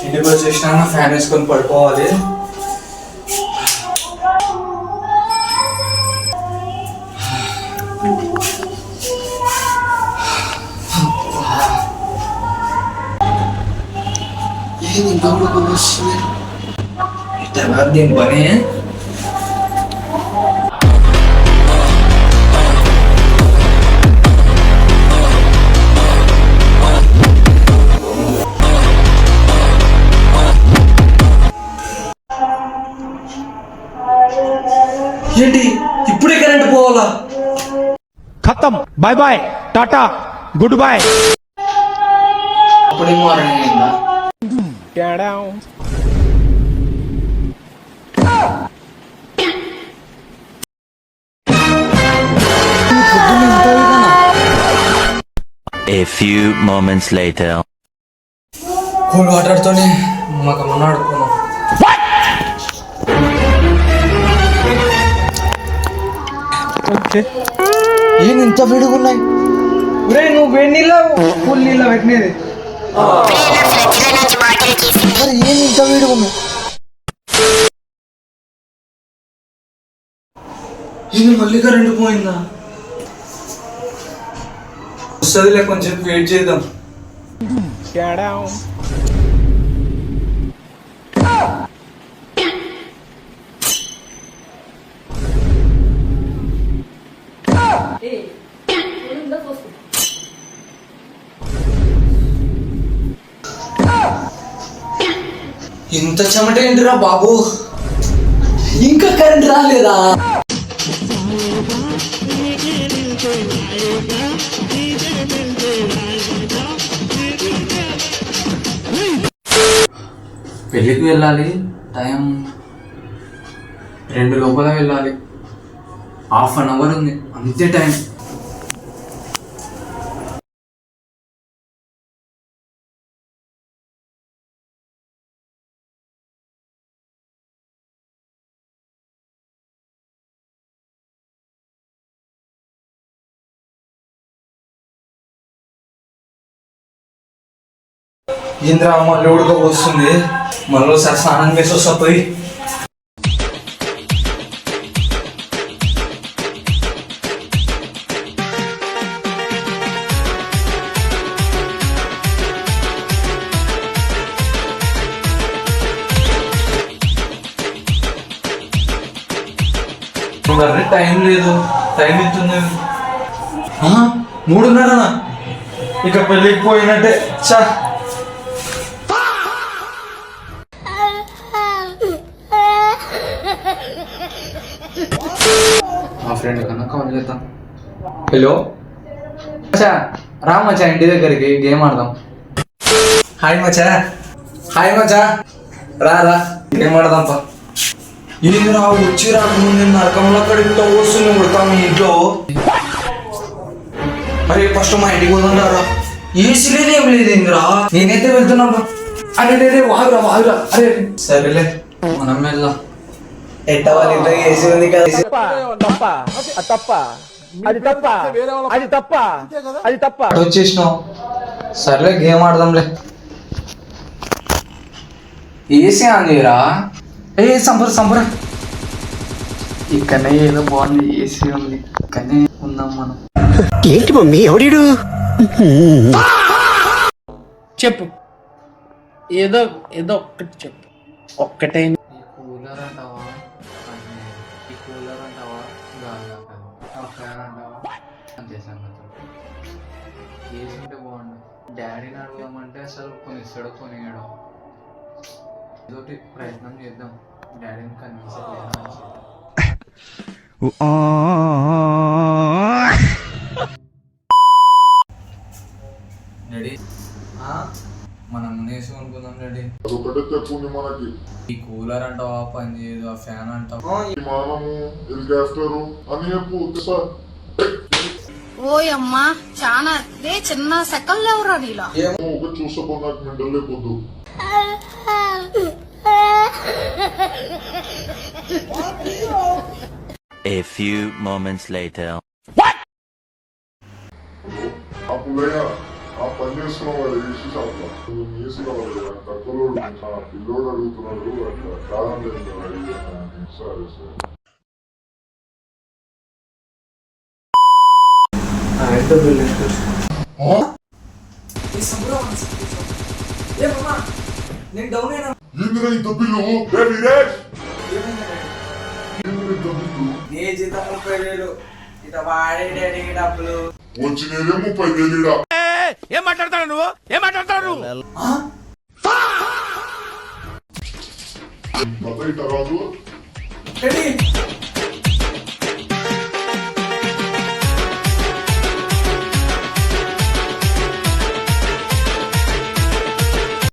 ఇంటికి వచ్చేసినా ఫ్యాన్ వేసుకొని పడుకోవాలి. దీని పని ఏంటి ఇప్పుడే కరెంట్ పోవాలా? ఖతం, bye bye, ta-ta, good boy. అప్పుడే మార్నింగ్ అయిందా? A few moments later. Cool water తోనే మాకు మొన్న ఆడుకున్నాం. ఏం ఇంత వేడిగున్నాయి? నువ్వు వేడి నీళ్ళ కూల్ నీళ్ళ పెట్టినది మరి ఏం ఇంత వేడిగున్నాయి? ఇది మళ్ళీ కరెంట్ పోయిందా? వస్తుందిలే, కొంచెం వెయిట్ చేద్దాం. ఇంత చెమట ఏంటిరా బాబు, ఇంకా కరెంట్ రాలేదా? పెళ్ళికి వెళ్ళాలి, టైం 2 లోపల వెళ్ళాలి. ½ an hour ఉంది, అంతే టైం. ఏంద్రా మళ్ళీ ఉడకపోస్తుంది, మళ్ళీ ఒకసారి స్నానం చేసి వస్తా పోయి. టైం లేదు, టైం ఇస్తుంది 3:30. ఇక పెళ్ళికి పోయినట్టే. చా మా ఫ్రెండ్ కన్నా కాల్ చేద్దాం. హలో మచ్చా, రా మచ్చా ఇంటి దగ్గరికి గేమ్ ఆడదాం. హాయ్ మచ్చా, హాయ్ మచ్చా, రా రా గేమ్ ఆడదాంపా. ఏం రా వచ్చి రాకముందు నరకంలో అక్కడ వస్తుంది కొడతాం మీ ఇంట్లో. అరే ఫస్ట్ మా ఇంటికి పోతుందా రా? ఏసీ లేదు ఏం లేదు ఏందిరా? నేనైతే వెళ్తున్నా. అరే రే వాగురా వాగురా. అరే సరేలే మనం వెళ్దాం. ఎట్ట వాళ్ళ ఇంట్లో ఏసీ ఉంది కదా. వచ్చేసినావు, సర్లే గేమ్ ఆడదాంలే. ఏసీ అందిరా? ఏ సంబర సంబర, ఇక్కడనే ఏదో బాగుంది, ఏసీ ఉంది, ఇక్కడనే ఉందాం మనం. ఏంటి మమ్మీ ఎవడీడు? చెప్పు, ఏదో ఏదో ఒక్కటి చెప్పు. ఒక్కటే. కూలర్ అంటావా? ఈ కూలర్ అంటావా? ఫ్యాన్ అంటావా? అంతే సంగతులు. ఏసీ ఉంటే బాగుండు. డాడీని అడుగుదామంటే అసలు కొనిస్తాడో కొనియాడో. ఏదోటి ప్రయత్నం చేద్దాం, డాడీని కన్విన్స్ డాడీ మనం నేసి కొనుక్కుందాం డాడీ. అదొకటే చెప్పుంది మనకి. ఈ కూలర్ అంటావా పని చేయదు, ఆ ఫ్యాన్ అంటావా విమానము, హెలికాప్టరు అని చెప్పు సార్. ఓయమ్మా చాలా చిన్న సెకండ్లు ఎవరా నీలా? ఒక చూసపో నాకు mental లేకపోద్దు. A few moments later. ఆ పుల్లయ్య ఆ పని చేసుకున్నావు వాడు ఏసీ షాప్ లో నువ్వు ఏసీ కావాలి తక్కువ పిల్లోడు అడుగుతున్నాడు అట్లా కాదండి సరే సరే ఎంత బిల్ నేను డౌన్ అయినా ఏందిరా ఇంత బిల్లు వీరేష్ ఏందిరా ఇంత బిల్లు నీ జీతం 30,000 ఇట వాడే డాడీ డబ్బులు వచ్చినదే 30,000 ఏం మాట్లాడతాడు నువ్వు ఏం మాట్లాడతాడు కథ ఇట రాదు డాడీ